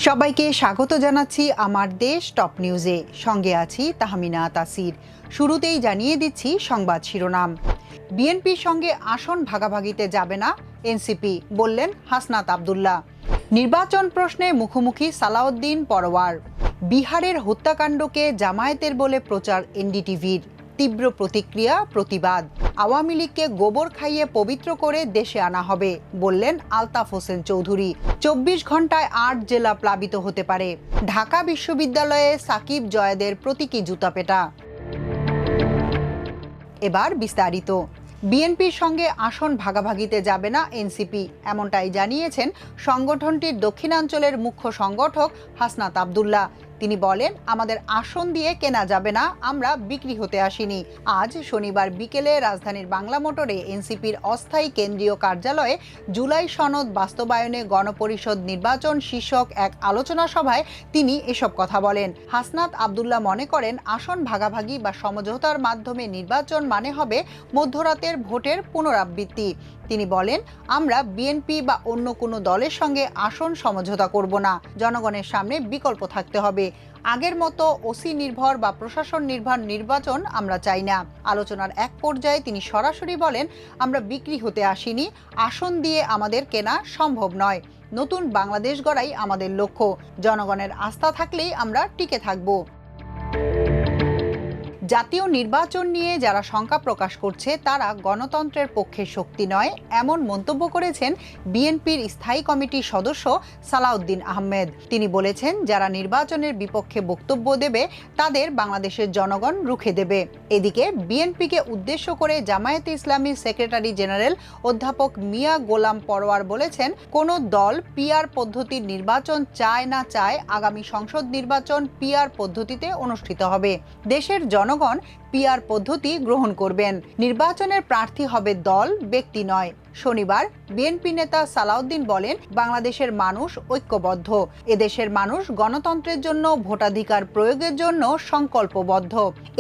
সবাইকে স্বাগত জানাচ্ছি আমার দেশ টপ নিউজে। সঙ্গে আছি তাহমিনা তাসির। শুরুতেই জানিয়ে দিচ্ছি সংবাদ শিরোনাম। বিএনপির সঙ্গে আসন ভাগাভাগিতে যাবে না এনসিপি, বললেন হাসনাত আব্দুল্লাহ। নির্বাচন প্রশ্নে মুখোমুখি সালাউদ্দিন পরোয়ার। বিহারের হত্যাকাণ্ডকে জামায়াতের বলে প্রচার এনডিটিভির। তীব্র প্রতিক্রিয়া, প্রতিবাদ। আওয়ামী লীগকে গোবর খাইয়ে পবিত্র করে দেশে আনা হবে, বললেন আলতাফ হোসেন চৌধুরী। 24 ঘন্টায় 8 জেলা প্লাবিত হতে পারে। ঢাকা বিশ্ববিদ্যালয়ে সাকিব জয়েদের প্রতীকী জুতাপেটা। এবার বিস্তারিত। বিএনপির সঙ্গে আসন ভাগাভাগিতে যাবে না এনসিপি, এমনটাই জানিয়েছেন সংগঠনটির দক্ষিণাঞ্চলের মুখ্য সংগঠক হাসনাত আব্দুল্লাহ। তিনি বলেন, আমাদের আসন দিয়ে কেনা যাবে না, আমরা বিক্রি হতে আসিনি। আজ শনিবার বিকেলে রাজধানীর বাংলা মোটরে এনসিপির অস্থায়ী কেন্দ্রীয় কার্যালয়ে জুলাই সনদ বাস্তবায়নে গণপরিষদ নির্বাচন শীর্ষক এক আলোচনা সভায় তিনি এসব কথা বলেন। হাসনাত আব্দুল্লাহ মনে করেন, আসন ভাগাভাগি বা সমঝোতার মাধ্যমে নির্বাচন মানে হবে মধ্যরাতের ভোটের পুনরাবৃত্তি। তিনি বলেন, আমরা বিএনপি বা অন্য কোনো দলের সঙ্গে আসন সমঝোতা করব না। জনগণের সামনে বিকল্প থাকতে হবে। আগের মতো ওসি নির্ভর বা প্রশাসন নির্ভর নির্বাচন আমরা চাই না। আলোচনার এক পর্যায়ে তিনি সরাসরি বলেন, আমরা বিক্রি হতে আসিনি, আসন দিয়ে আমাদের কেনা সম্ভব নয়। নতুন বাংলাদেশ গড়াই আমাদের লক্ষ্য। জনগণের আস্থা থাকলেই আমরা টিকে থাকব। জাতীয় নির্বাচন নিয়ে যারা শঙ্কা প্রকাশ করছে তারা গণতন্ত্রের পক্ষে শক্তি নয়, এমন মন্তব্য করেছেন বিএনপির স্থায়ী কমিটির সদস্য সালাউদ্দিন আহমেদ। তিনি বলেছেন, যারা নির্বাচনের বিপক্ষে বক্তব্য দেবে তাদের বাংলাদেশের জনগণ রুখে দেবে। এদিকে বিএনপিকে উদ্দেশ্য করে জামায়াতে ইসলামীর সেক্রেটারি জেনারেল অধ্যাপক মিয়া গোলাম পরোয়ার বলেছেন, কোনো দল পিআর পদ্ধতির নির্বাচন চায় না চায়, আগামী সংসদ নির্বাচন পিআর পদ্ধতিতে অনুষ্ঠিত হবে। দেশের জনগণ পিআর পদ্ধতি গ্রহণ করবেন। নির্বাচনের প্রার্থী হবে দল, ব্যক্তি নয়। শনিবার বিএনপি নেতা সালাউদ্দিন বলেন, বাংলাদেশের মানুষ ঐক্যবদ্ধ। এদেশের মানুষ গণতন্ত্রের জন্য ভোটাধিকার প্রয়োগের জন্য সংকল্পবদ্ধ।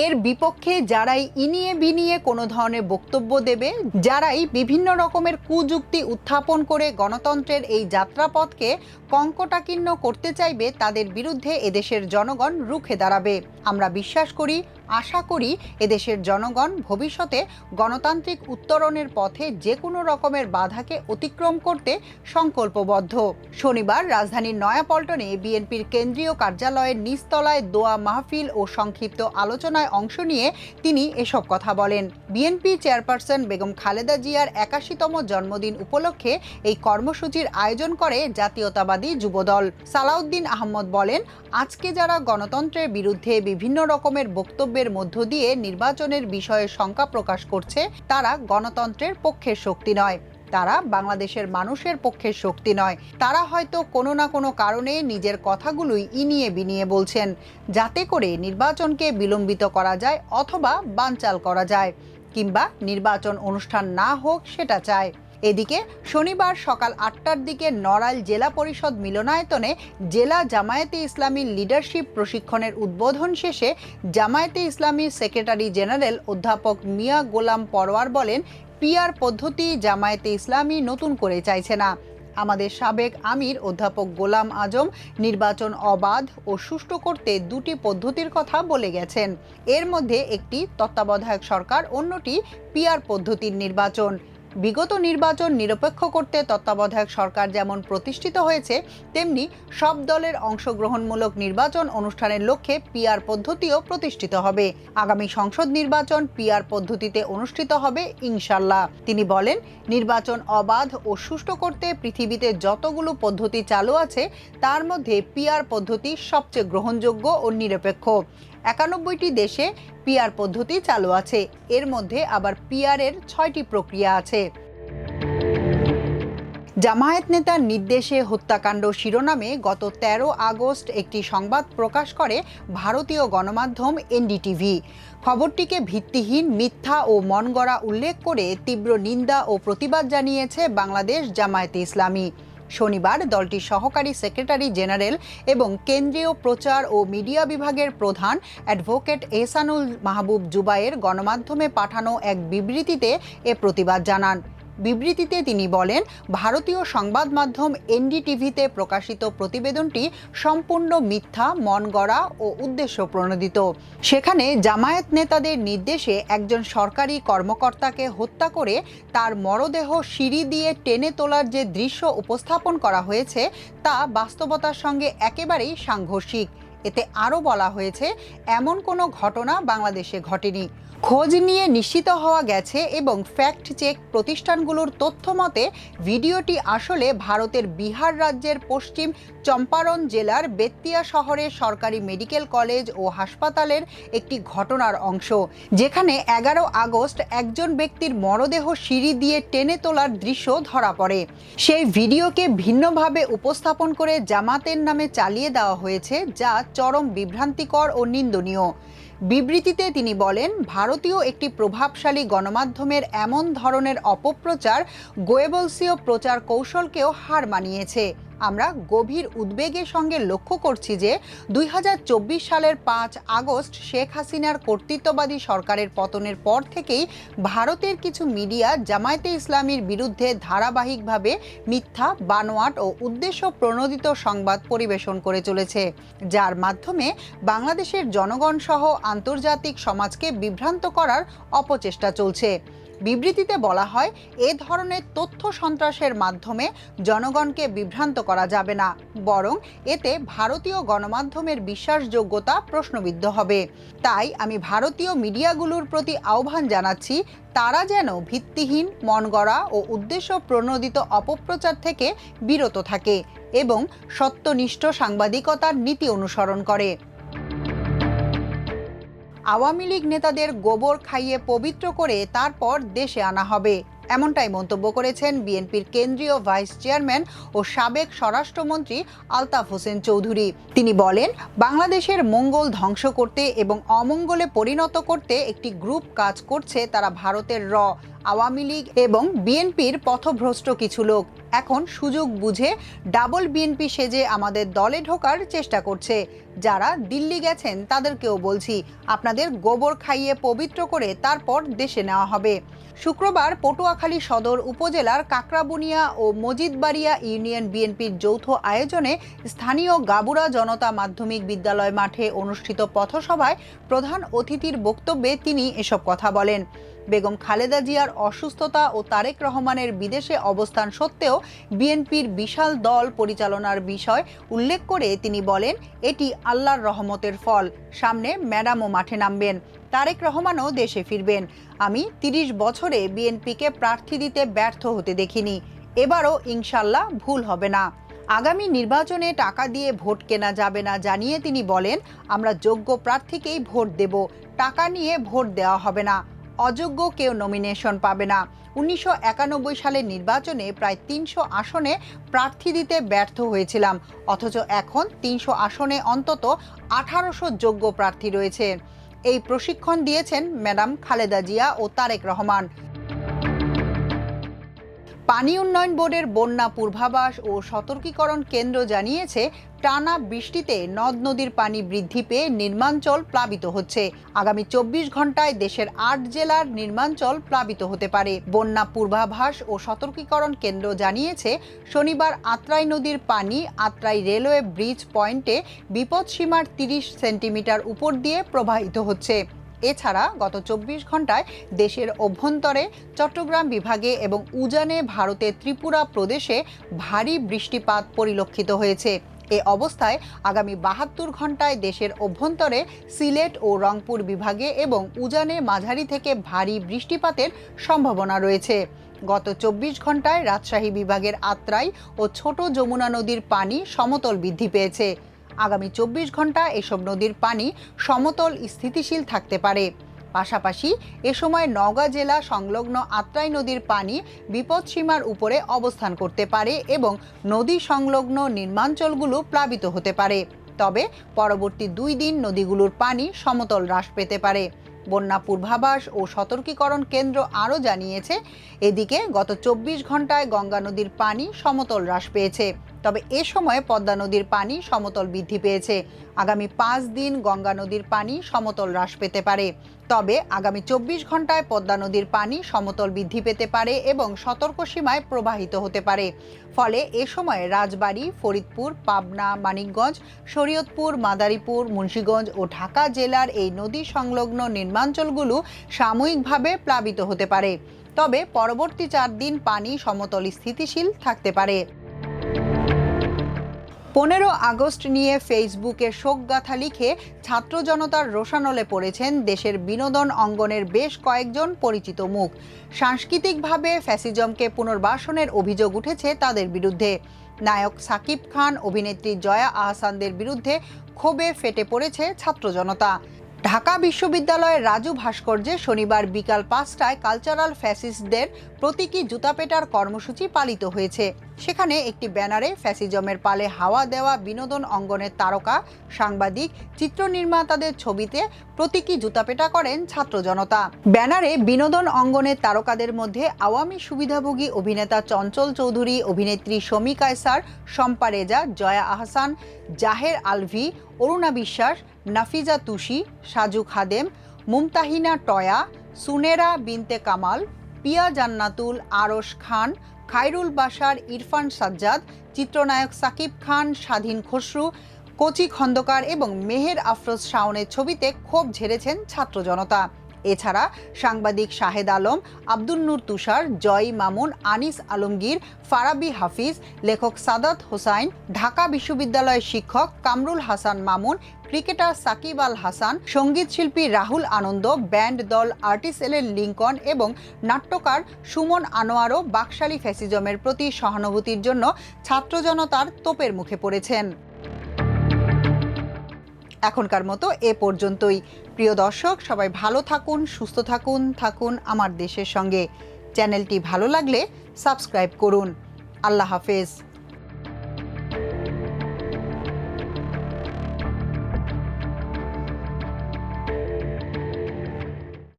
এর বিপক্ষে যারাই ইনিয়ে বিনিয়ে কোনো ধরনের বক্তব্য দেবে, যারাই বিভিন্ন রকমের কুযুক্তি উত্থাপন করে গণতন্ত্রের এই যাত্রাপথকে কঙ্কটাকীর্ণ করতে চাইবে, তাদের বিরুদ্ধে এদেশের জনগণ রুখে দাঁড়াবে। আমরা বিশ্বাস করি, আশা করি এদেশের জনগণ ভবিষ্যতে গণতান্ত্রিক উত্তরণের পথে যে কোনো রকমের বাধাকে অতিক্রম করতে সংকল্পবদ্ধ। শনিবার রাজধানীর নয়াপল্টনে বিএনপির কেন্দ্রীয় কার্যালয়ের নিচতলায় দোয়া মাহফিল ও সংক্ষিপ্ত আলোচনায় অংশ নিয়ে তিনি এসব কথা বলেন। বিএনপি চেয়ারপারসন বেগম খালেদা জিয়ার 81তম জন্মদিন উপলক্ষে এই কর্মসূচির আয়োজন করে জাতীয়তাবাদী যুবদল। সালাউদ্দিন আহমদ বলেন, আজকে যারা গণতন্ত্রের বিরুদ্ধে বিভিন্ন রকমের বক্তব্যের মধ্য দিয়ে নির্বাচনের বিষয়ে শঙ্কা প্রকাশ করছে, তারা গণতন্ত্রের পক্ষের শক্তি নয়, তারা বাংলাদেশের মানুষের পক্ষের শক্তি নয়। তারা হয়তো কোনো না কোনো কারণে নিজের কথাগুলোই ইনিয়ে বিনিয়ে বলছেন, যাতে করে নির্বাচনকে বিলম্বিত করা যায় অথবা বানচাল করা যায়, কিংবা নির্বাচন অনুষ্ঠান না হোক সেটা চায়। এদিকে শনিবার সকাল 8টার দিকে নড়াইল জেলা পরিষদ মিলনায়তনে জেলা জামায়াতে ইসলামীর লিডারশিপ প্রশিক্ষণের উদ্বোধন শেষে জামায়াতে ইসলামীর সেক্রেটারি জেনারেল অধ্যাপক মিয়া গোলাম পরোয়ার বলেন, পিআর পদ্ধতি জামায়াতে ইসলামী নতুন করে চাইছে না। আমাদের সাবেক আমির অধ্যাপক গোলাম আজম নির্বাচন অবাধ ও সুষ্ঠু করতে দুটি পদ্ধতির কথা বলে গেছেন। এর মধ্যে একটি তত্ত্বাবধায়ক সরকার, অন্যটি পিআর পদ্ধতির নির্বাচন। বিগত নির্বাচন নিরপেক্ষ করতে তত্ত্বাবধায়ক সরকার যেমন প্রতিষ্ঠিত হয়েছে, তেমনি সব দলের অংশগ্রহণমূলক নির্বাচন অনুষ্ঠানের লক্ষ্যে পিআর পদ্ধতিও প্রতিষ্ঠিত হবে। আগামী সংসদ নির্বাচন পিআর পদ্ধতিতে অনুষ্ঠিত হবে ইনশাল্লাহ। তিনি বলেন, নির্বাচন অবাধ ও সুষ্ঠু করতে পৃথিবীতে যতগুলো পদ্ধতি চালু আছে, তার মধ্যে পিআর পদ্ধতি সবচেয়ে গ্রহণযোগ্য ও নিরপেক্ষ। 91টি দেশে পিআর পদ্ধতি চালু আছে। এর মধ্যে আবার পিআরের 6টি প্রক্রিয়া আছে। জামায়াত নেতার নির্দেশে হত্যাকাণ্ড শিরোনামে গত 13 আগস্ট একটি সংবাদ প্রকাশ করে ভারতীয় গণমাধ্যম এনডিটিভি। খবরটিকে ভিত্তিহীন, মিথ্যা ও মনগড়া উল্লেখ করে তীব্র নিন্দা ও প্রতিবাদ জানিয়েছে বাংলাদেশ জামায়াতে ইসলামী। শনিবার দলটির সহকারী সেক্রেটারি জেনারেল এবং কেন্দ্রীয় প্রচার ও মিডিয়া বিভাগের প্রধান অ্যাডভোকেট এহসানুল মাহবুব জুবায়ের গণমাধ্যমে পাঠানো এক বিবৃতিতে এ প্রতিবাদ জানান। বিবৃতিতে তিনি বলেন, ভারতীয় সংবাদ মাধ্যম এনডিটিভিতে প্রকাশিত প্রতিবেদনটি সম্পূর্ণ মিথ্যা, মনগড়া ও উদ্দেশ্য প্রণোদিত। সেখানে জামায়াত নেতাদের নির্দেশে একজন সরকারি কর্মকর্তাকে হত্যা করে তার মরদেহ সিঁড়ি দিয়ে টেনে তোলার যে দৃশ্য উপস্থাপন করা হয়েছে তা বাস্তবতার সঙ্গে একেবারেই সাংঘর্ষিক। এতে আরও বলা হয়েছে, এমন কোনো ঘটনা বাংলাদেশে ঘটেনি। খোঁজ নিয়ে নিশ্চিত হওয়া গেছে এবং ফ্যাক্ট চেক প্রতিষ্ঠানগুলোর তথ্য মতে ভিডিওটি আসলে ভারতের বিহার রাজ্যের পশ্চিম চম্পারণ জেলার বেত্তিয়া শহরের সরকারি মেডিকেল কলেজ ও হাসপাতালের একটি ঘটনার অংশ, যেখানে 11 আগস্ট একজন ব্যক্তির মরদেহ সিঁড়ি দিয়ে টেনে তোলার দৃশ্য ধরা পড়ে। সেই ভিডিওকে ভিন্নভাবে উপস্থাপন করে জামাতের নামে চালিয়ে দেওয়া হয়েছে, যা চরম বিভ্রান্তিকর ও নিন্দনীয়। বিবৃতিতে তিনি বলেন, ভারতীয় একটি প্রভাবশালী গণমাধ্যমের এমন ধরনের অপপ্রচার গোয়েবলসীয় প্রচার কৌশলকেও হার মানিয়েছে। আমরা গভীর উদ্বেগের সঙ্গে লক্ষ্য করছি যে 2024 সালের 5 আগস্ট শেখ হাসিনার কর্তৃত্ববাদী সরকারের পতনের পর থেকেই ভারতের কিছু মিডিয়া জামায়াতে ইসলামীর বিরুদ্ধে ধারাবাহিকভাবে মিথ্যা, বানোয়াট ও উদ্দেশ্য প্রণোদিত সংবাদ পরিবেশন করে চলেছে, যার মাধ্যমে বাংলাদেশের জনগণ সহ আন্তর্জাতিক সমাজকে বিভ্রান্ত করার অপচেষ্টা চলছে। বিবৃতিতে বলা হয়, এ ধরনের তথ্য সন্ত্রাসের মাধ্যমে জনগণকে বিভ্রান্ত করা যাবে না, বরং এতে ভারতীয় গণমাধ্যমের বিশ্বাসযোগ্যতা প্রশ্নবিদ্ধ হবে। তাই আমি ভারতীয় মিডিয়াগুলোর প্রতি আহ্বান জানাচ্ছি, তারা যেন ভিত্তিহীন, মনগড়া ও উদ্দেশ্য প্রণোদিত অপপ্রচার থেকে বিরত থাকে এবং সত্যনিষ্ঠ সাংবাদিকতার নীতি অনুসরণ করে। আওয়ামী লীগ নেতাদের গোবর খাইয়ে পবিত্র করে তারপর দেশে আনা হবে, এমনটাই মন্তব্য করেছেন বিএনপির কেন্দ্রীয় ভাইস চেয়ারম্যান ও সাবেক স্বরাষ্ট্রমন্ত্রী আলতাফ হোসেন চৌধুরী। তিনি বলেন, বাংলাদেশের মঙ্গল ধ্বংস করতে এবং অমঙ্গলে পরিণত করতে একটি গ্রুপ কাজ করছে। তারা ভারতের আওয়ামী লীগ এবং বিএনপির পথভ্রষ্ট কিছু লোক এখন সুযোগ বুঝে ডাবল বিএনপি সেজে আমাদের দলে ঢোকার চেষ্টা করছে। যারা দিল্লি গেছেন তাদেরকেও বলছি, আপনাদের গোবর খাইয়ে পবিত্র করে তারপর দেশে নেওয়া হবে। শুক্রবার পটুয়াখালী সদর উপজেলার কাকরাবুনিয়া ও মজিদবাড়িয়া ইউনিয়ন বিএনপির যৌথ আয়োজনে স্থানীয় গাবুরা জনতা মাধ্যমিক বিদ্যালয় মাঠে অনুষ্ঠিত পথসভায় প্রধান অতিথির বক্তব্যে তিনি এসব কথা বলেন। বেগম খালেদা জিয়ার অসুস্থতা ও তারেক রহমানের বিদেশে অবস্থান সত্ত্বেও বিএনপির বিশাল দল পরিচালনার বিষয় উল্লেখ করে তিনি বলেন, এটি আল্লাহর রহমতের ফল। সামনে ম্যাডামও মাঠে নামবেন, তারেক রহমানও দেশে ফিরবেন। আমি 30 বছরে বিএনপিকে প্রার্থী দিতে ব্যর্থ হতে দেখিনি, এবারও ইনশাল্লাহ ভুল হবে না। আগামী নির্বাচনে টাকা দিয়ে ভোট কেনা যাবে না জানিয়ে তিনি বলেন, আমরা যোগ্য প্রার্থীকেই ভোট দেব, টাকা নিয়ে ভোট দেওয়া হবে না। অযোগ্য কেউ নমিনেশন পাবে না। 1991 সালের নির্বাচনে প্রায় 300 আসনে প্রার্থী দিতে ব্যর্থ হয়েছিলাম, অথচ এখন 300 আসনে অন্তত 1800 যোগ্য প্রার্থী রয়েছে। এই প্রশিক্ষণ দিয়েছেন ম্যাডাম খালেদা জিয়া ও তারেক রহমান। পানি উন্নয়ন বোর্ডের বন্যা পূর্বাভাস ও সতর্কীকরণ কেন্দ্র জানিয়েছে, টানা বৃষ্টিতে নদ নদীর পানি বৃদ্ধি পেয়ে নির্মাঞ্চল প্লাবিত হচ্ছে। আগামী 24 ঘন্টায় দেশের 8 জেলার নির্মাঞ্চল প্লাবিত হতে পারে। বন্যা পূর্বাভাস ও সতর্কীকরণ কেন্দ্র জানিয়েছে, শনিবার আত্রাই নদীর পানি আত্রাই রেলওয়ে ব্রিজ পয়েন্টে বিপদসীমার 30 সেন্টিমিটার উপর দিয়ে প্রবাহিত হচ্ছে। এছাড়া গত 24 ঘন্টায় দেশের অভ্যন্তরে চট্টগ্রাম বিভাগে এবং উজানে ভারতের ত্রিপুরা প্রদেশে ভারী বৃষ্টিপাত পরিলক্ষিত হয়েছে। এ অবস্থায় আগামী 72 ঘন্টায় দেশের অভ্যন্তরে সিলেট ও রংপুর বিভাগে এবং উজানে মাঝারি থেকে ভারী বৃষ্টিপাতের সম্ভাবনা রয়েছে। গত 24 ঘন্টায় রাজশাহী বিভাগের আত্রাই ও ছোট যমুনা নদীর পানি সমতল বৃদ্ধি পেয়েছে। আগামী 24 ঘন্টা এসব নদীর পানি সমতল স্থিতিশীল থাকতে পারে। পাশাপাশি এ সময় নওগাঁ জেলা সংলগ্ন আত্রাই নদীর পানি বিপদসীমার উপরে অবস্থান করতে পারে এবং নদী সংলগ্ন নির্মাঞ্চলগুলো প্লাবিত হতে পারে। তবে পরবর্তী 2 দিন নদীগুলোর পানি সমতল হ্রাস পেতে পারে। বন্যা পূর্বাভাস ও সতর্কীকরণ কেন্দ্র আরও জানিয়েছে, এদিকে গত 24 ঘন্টায় গঙ্গা নদীর পানি সমতল হ্রাস পেয়েছে। তবে এ সময় পদ্মা নদীর পানি সমতল বৃদ্ধি পেয়েছে। আগামী 5 দিন গঙ্গা নদীর পানি সমতল হ্রাস পেতে পারে। তবে আগামী 24 ঘন্টায় পদ্মা নদীর পানি সমতল বৃদ্ধি পেতে পারে এবং সতর্ক সীমায় প্রবাহিত হতে পারে। ফলে এ সময় রাজবাড়ী, ফরিদপুর, পাবনা, মানিকগঞ্জ, শরীয়তপুর, মাদারীপুর, মুন্সিগঞ্জ ও ঢাকা জেলার এই নদী সংলগ্ন নিম্নাঞ্চলগুলো সাময়িকভাবে প্লাবিত হতে পারে। তবে পরবর্তী 4 দিন পানি সমতল স্থিতিশীল থাকতে পারে। 15 আগস্ট নিয়ে ফেসবুকে শোকগাথা লিখে ছাত্র জনতার রোষানলে পড়েছেন দেশের বিনোদন অঙ্গনের বেশ কয়েকজন পরিচিত মুখ। সাংস্কৃতিকভাবে ফ্যাসিজমকে পুনর্বাসনের অভিযোগ উঠেছে তাদের বিরুদ্ধে। নায়ক সাকিব খান, অভিনেত্রী জয়া আহসানদের বিরুদ্ধে ক্ষোভে ফেটে পড়েছে ছাত্র জনতা। ঢাকা বিশ্ববিদ্যালয়ের রাজু ভাস্কর্যে শনিবার বিকাল 5টায় কালচারাল ফ্যাসিস্টদের প্রতীকী জুতাপেটার কর্মসূচি পালিত হয়েছে। সেখানে একটি ব্যানারে ফ্যাসিজমের পালে হাওয়া দেওয়া বিনোদন অঙ্গনের তারকা, সাংবাদিক, চিত্রনির্মাতাদের ছবিতে প্রতীকী জুতাপেটা করেন ছাত্র জনতা। ব্যানারে বিনোদন অঙ্গনের তারকাদের মধ্যে আওয়ামী সুবিধাভোগী অভিনেতা চঞ্চল চৌধুরী, অভিনেত্রী শমী কায়সার, শম্পা রেজা, জয়া আহসান, জাহের আলভি, অরুণা বিশ্বাস, নাফিজা তুষি, সাজু খাদেম, মুমতাহিনা টয়া, সুনেরা বিনতে কামাল, পিয়া জান্নাতুল, আরশ খান, খায়রুল বাশার, ইরফান সাজ্জাদ, চিত্রনায়ক সাকিব খান, স্বাধীন খসরু, কচি খন্দকার এবং মেহের আফরোজ শাওনের ছবিতে ক্ষোভ ঝেড়েছেন ছাত্র জনতা। এছাড়া সাংবাদিক শাহেদ আলম, আব্দুল নূর তুষার, জয় মামুন, আনিস আলমগীর, ফারাবি হাফিজ, লেখক সাদাত হোসাইন, ঢাকা বিশ্ববিদ্যালয়ের শিক্ষক কামরুল হাসান মামুন, ক্রিকেটার সাকিব আল হাসান, সঙ্গীত শিল্পী রাহুল আনন্দ, ব্যান্ড দল আর্টিসেলের লিঙ্কন এবং নাট্যকার সুমন আনোয়ারও বাকশালী ফ্যাসিজমের প্রতি সহানুভূতির জন্য ছাত্র জনতার তোপের মুখে পড়েছেন। এখনকার মতো এ পর্যন্তই। প্রিয় দর্শক, সবাই ভালো থাকুন, সুস্থ থাকুন আমার দেশের সঙ্গে। চ্যানেলটি ভালো লাগলে সাবস্ক্রাইব করুন। আল্লাহ হাফেজ।